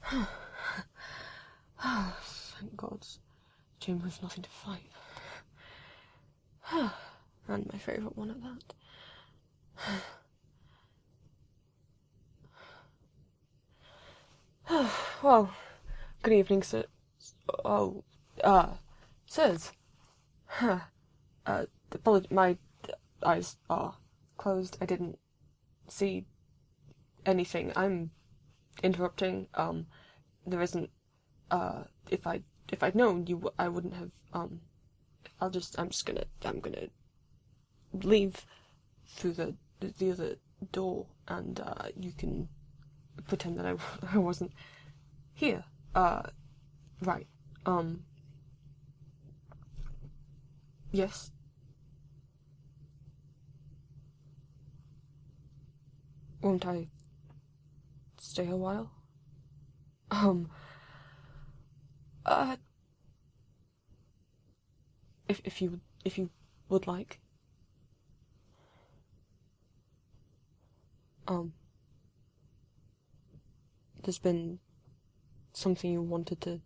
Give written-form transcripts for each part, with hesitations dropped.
Thank God. The chamber was nothing to fight. And my favourite one at that. Well, good evening, sir. Oh, sirs. My eyes are closed. I didn't see anything. I'm interrupting. There isn't, if I'd known you, I wouldn't have, I'm gonna leave through the other door, and, you can pretend that I wasn't here. Right. Yes? Won't I stay a while? Uh, if you would like. There's been something you wanted to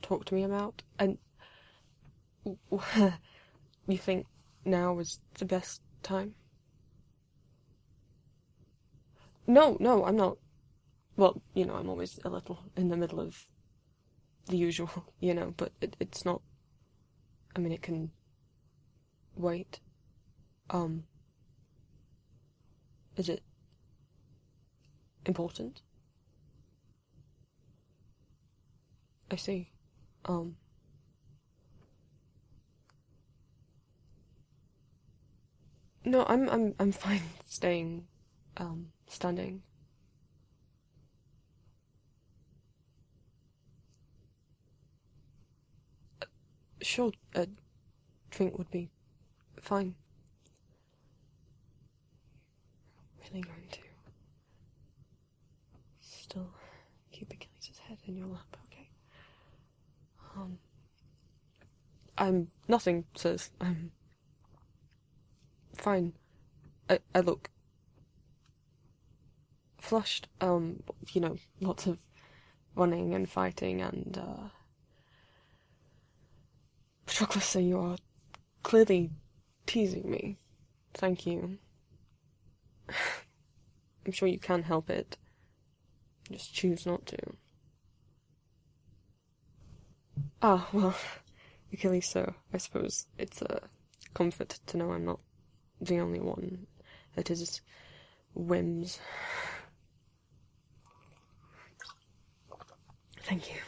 talk to me about, and you think now is the best time? No, I'm not. Well, I'm always a little in the middle of the usual, but it's not. I mean, it can wait. Is it important? I see. No, I'm fine staying, standing. Sure, a drink would be fine. Really going to still keep Achilles' head in your lap, okay? I'm nothing, sis. I'm fine. I look flushed. Lots of running and fighting, and Patroclus, so you are clearly teasing me. Thank you. I'm sure you can help it. Just choose not to. Ah, well, Achilles, so I suppose it's a comfort to know I'm not the only one at his whims. Thank you.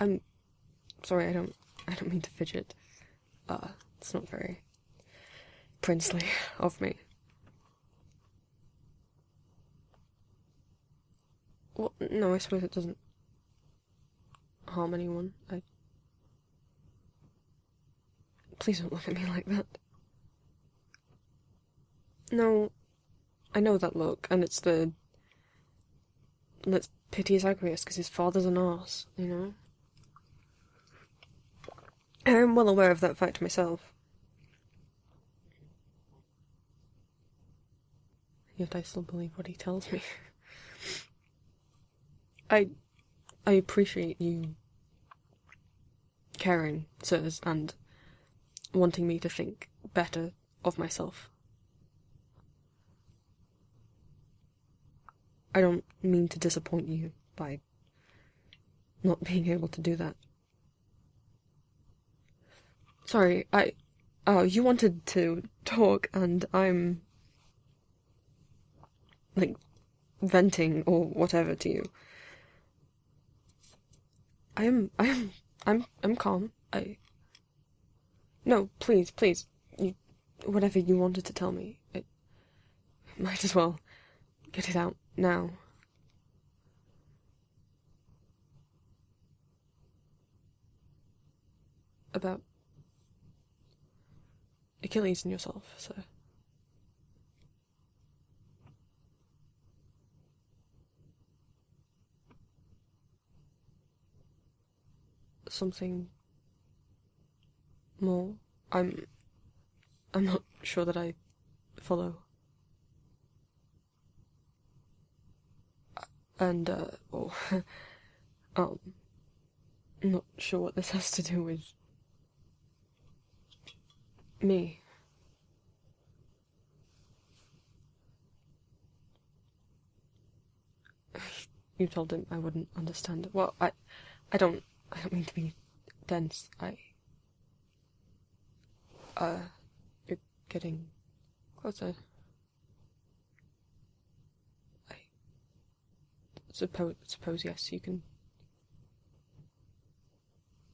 I'm sorry, I don't mean to fidget. It's not very princely of me. Well, no, I suppose it doesn't harm anyone. Please don't look at me like that. No, I know that look, and it's the... Let's pity Zagreus, because his father's an arse, I'm well aware of that fact myself. Yet I still believe what he tells me. I appreciate you caring, sirs, and wanting me to think better of myself. I don't mean to disappoint you by not being able to do that. Sorry, you wanted to talk, and I'm, venting or whatever to you. I'm calm. No, please, whatever you wanted to tell me, might as well get it out now. About Achilles and yourself, sir. Something more? I'm not sure that I follow. And, I'm not sure what this has to do with me. You told him I wouldn't understand. Well, I don't mean to be dense. You're getting closer. I suppose yes, you can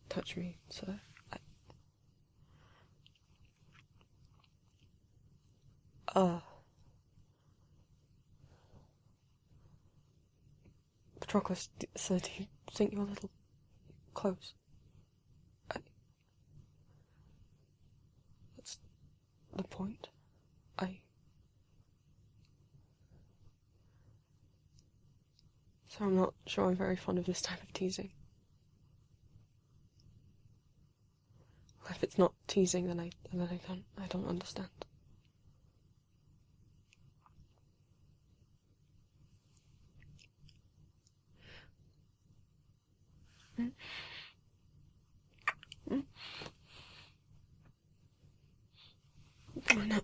touch me, sir. Patroclus said he think you're a little close. That's the point. So I'm not sure I'm very fond of this type of teasing. Well, if it's not teasing, then I don't understand.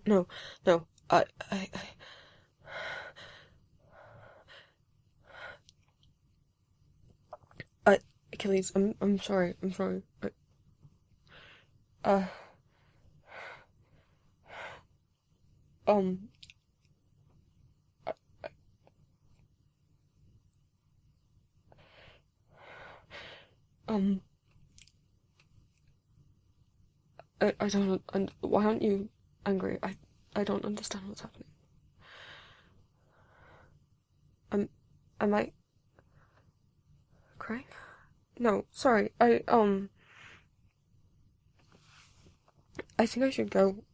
No. Achilles, I'm sorry. I, I don't, and why aren't you angry? I don't understand what's happening. Am I crying? No, sorry, I think I should go.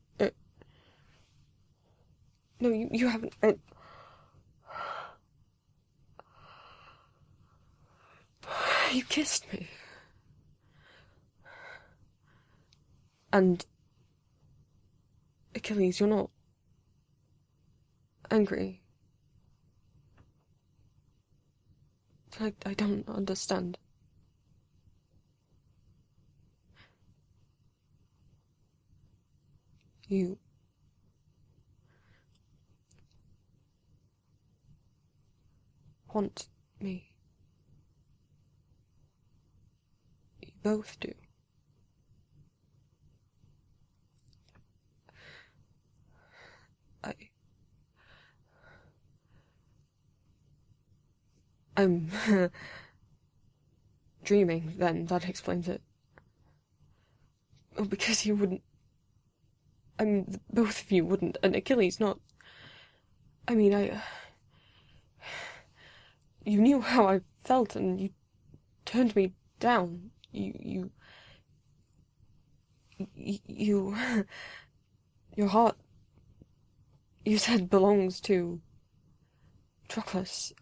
No, you haven't, you kissed me. And Achilles, you're not angry. I don't understand. You want me. You both do. I'm dreaming, then that explains it. Oh, because you wouldn't. I mean, both of you wouldn't, and Achilles not. I mean, you knew how I felt, and you turned me down. You. Your heart, you said, belongs to Patroclus.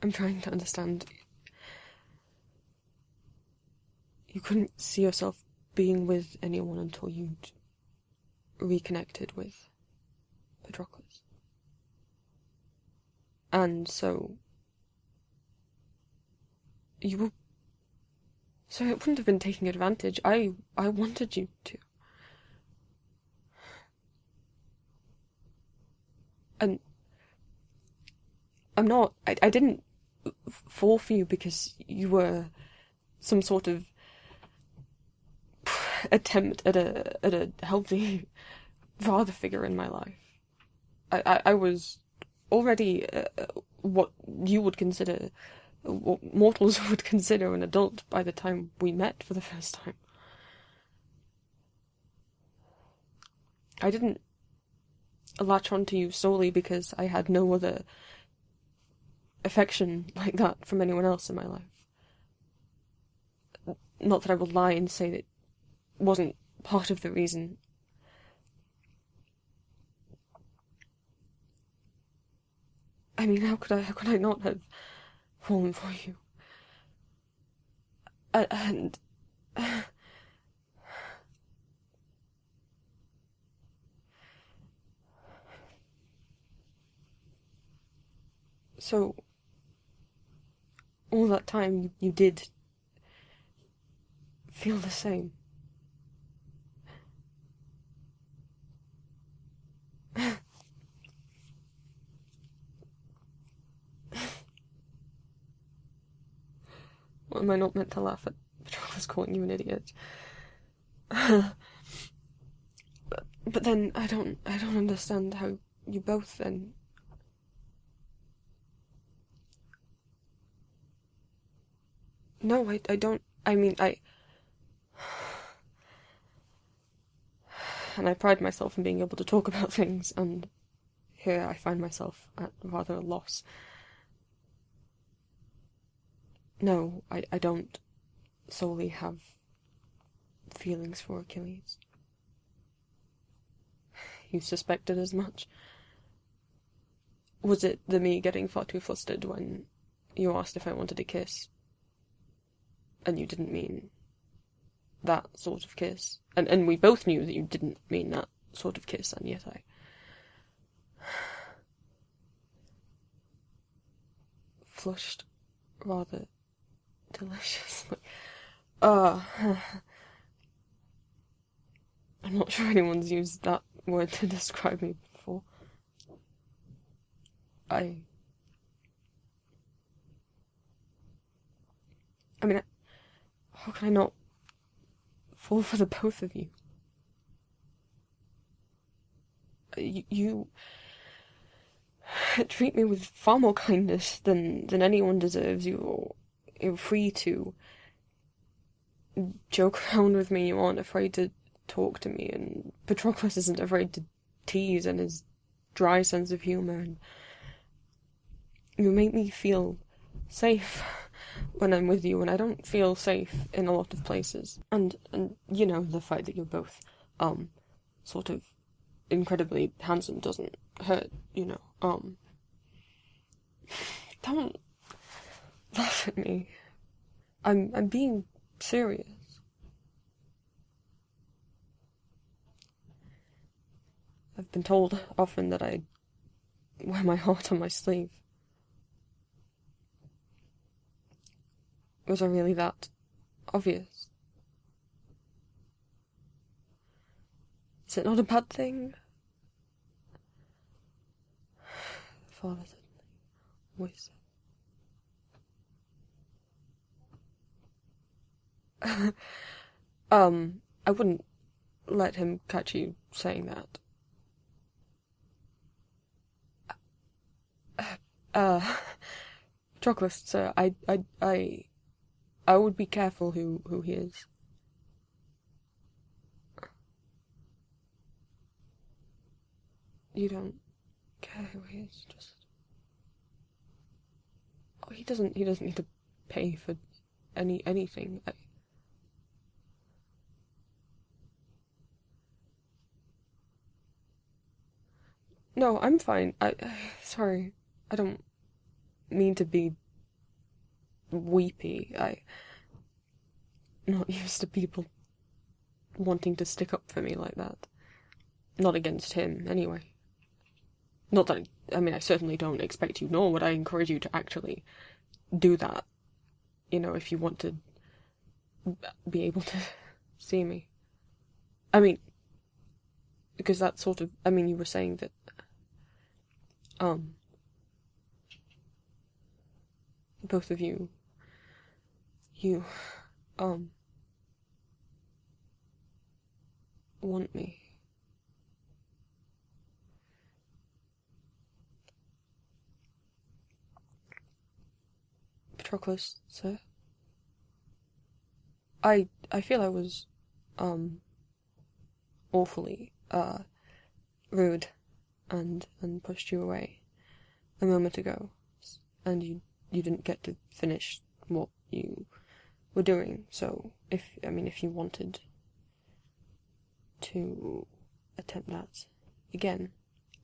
I'm trying to understand. You couldn't see yourself being with anyone until you'd reconnected with Patroclus. And so you were. So it wouldn't have been taking advantage. I wanted you to. And I'm not. I didn't fall for you because you were some sort of attempt at a healthy father figure in my life. I was already what you would consider, what mortals would consider an adult by the time we met for the first time. I didn't latch onto you solely because I had no other affection like that from anyone else in my life. Not that I will lie and say that it wasn't part of the reason. I mean, how could I not have fallen for you? And... So, all that time you did feel the same. Well, am I not meant to laugh at Patroclus calling you an idiot? but then I don't understand how you both then... No, I don't... I mean, and I pride myself in being able to talk about things, and here I find myself at rather a loss. No, I don't solely have feelings for Achilles. You suspected as much? Was it me getting far too flustered when you asked if I wanted a kiss? And you didn't mean that sort of kiss. And we both knew that you didn't mean that sort of kiss, and yet I... flushed rather deliciously. I'm not sure anyone's used that word to describe me before. I mean, how can I not fall for the both of you? You treat me with far more kindness than anyone deserves. You're free to joke around with me. You aren't afraid to talk to me, and Patroclus isn't afraid to tease and his dry sense of humour, and you make me feel safe when I'm with you, and I don't feel safe in a lot of places. And you know, the fact that you're both sort of incredibly handsome doesn't hurt, you know. Don't laugh at me. I'm being serious. I've been told often that I wear my heart on my sleeve. Was I really that obvious? Is it not a bad thing? Father always said. I wouldn't let him catch you saying that. Patroclus, sir, I would be careful who he is. You don't care who he is, just... Oh, he doesn't need to pay for anything. No, I'm fine. Sorry. I don't mean to be weepy. I'm not used to people wanting to stick up for me like that. Not against him, anyway. Not that, I mean, I certainly don't expect you, nor would I encourage you to actually do that. You know, if you want to be able to see me. I mean, because that sort of, I mean, you were saying that, both of you, want me. Patroclus, sir? I feel I was, awfully, rude and pushed you away a moment ago, and you didn't get to finish what you were doing, so if you wanted to attempt that again,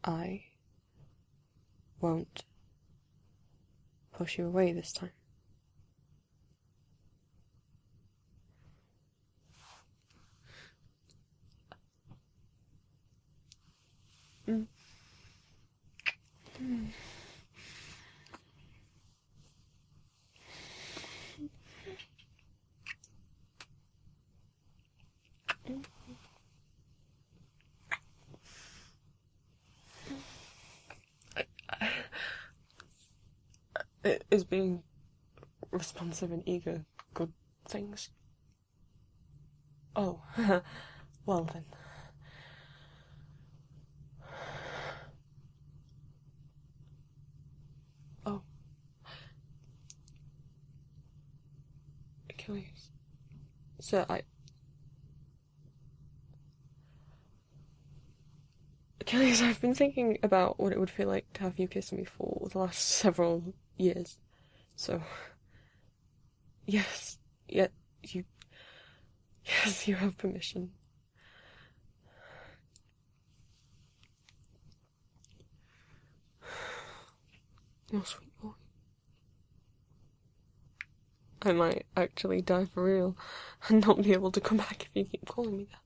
I won't push you away this time. Mm. Mm. Is being responsive and eager good things? Oh, well then. Oh. Achilles. Sir, Achilles, I've been thinking about what it would feel like to have you kiss me for the last several years. So, yes, yes, you have permission. Oh, sweet boy. I might actually die for real and not be able to come back if you keep calling me that.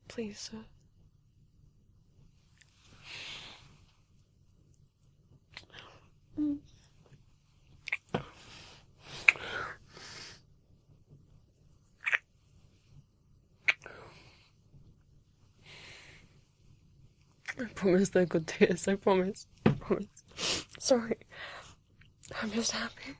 Please, sir. Mm. I promise they're good tears, I promise. I promise. Sorry. I'm just happy.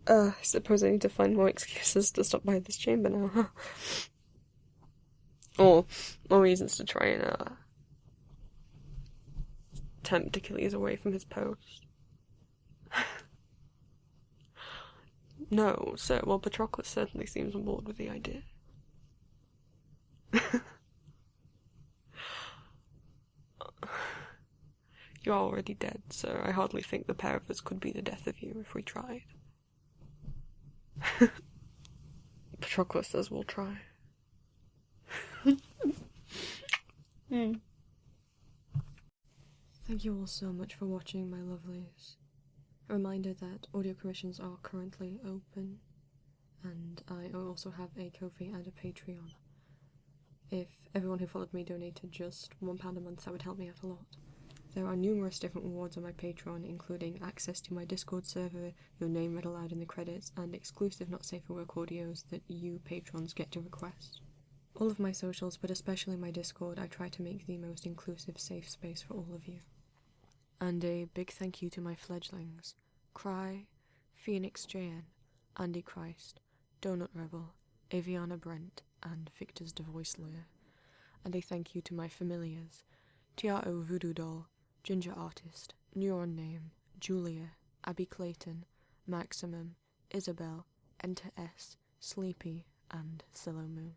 I suppose I need to find more excuses to stop by this chamber now, huh? Or more reasons to try and, tempt Achilles away from his post. No, sir, well, Patroclus certainly seems on board with the idea. You're already dead, sir. I hardly think the pair of us could be the death of you if we tried. Patroclus says we'll try. Thank you all so much for watching, my lovelies. A reminder that audio commissions are currently open, and I also have a Ko-fi and a Patreon. If everyone who followed me donated just £1 a month, that would help me out a lot. There are numerous different rewards on my Patreon, including access to my Discord server, your name read aloud in the credits, and exclusive Not Safe for Work audios that you patrons get to request. All of my socials, but especially my Discord, I try to make the most inclusive, safe space for all of you. And a big thank you to my fledglings, Cry, Phoenix JN, Andy Christ, Donut Rebel, Aviana Brent, and Victor's the Voice Lawyer. And a thank you to my familiars, Tiao Voodoo Doll, Ginger Artist, Neuron Name, Julia, Abby Clayton, Maximum, Isabel, Enter S, Sleepy, and Silo Moon.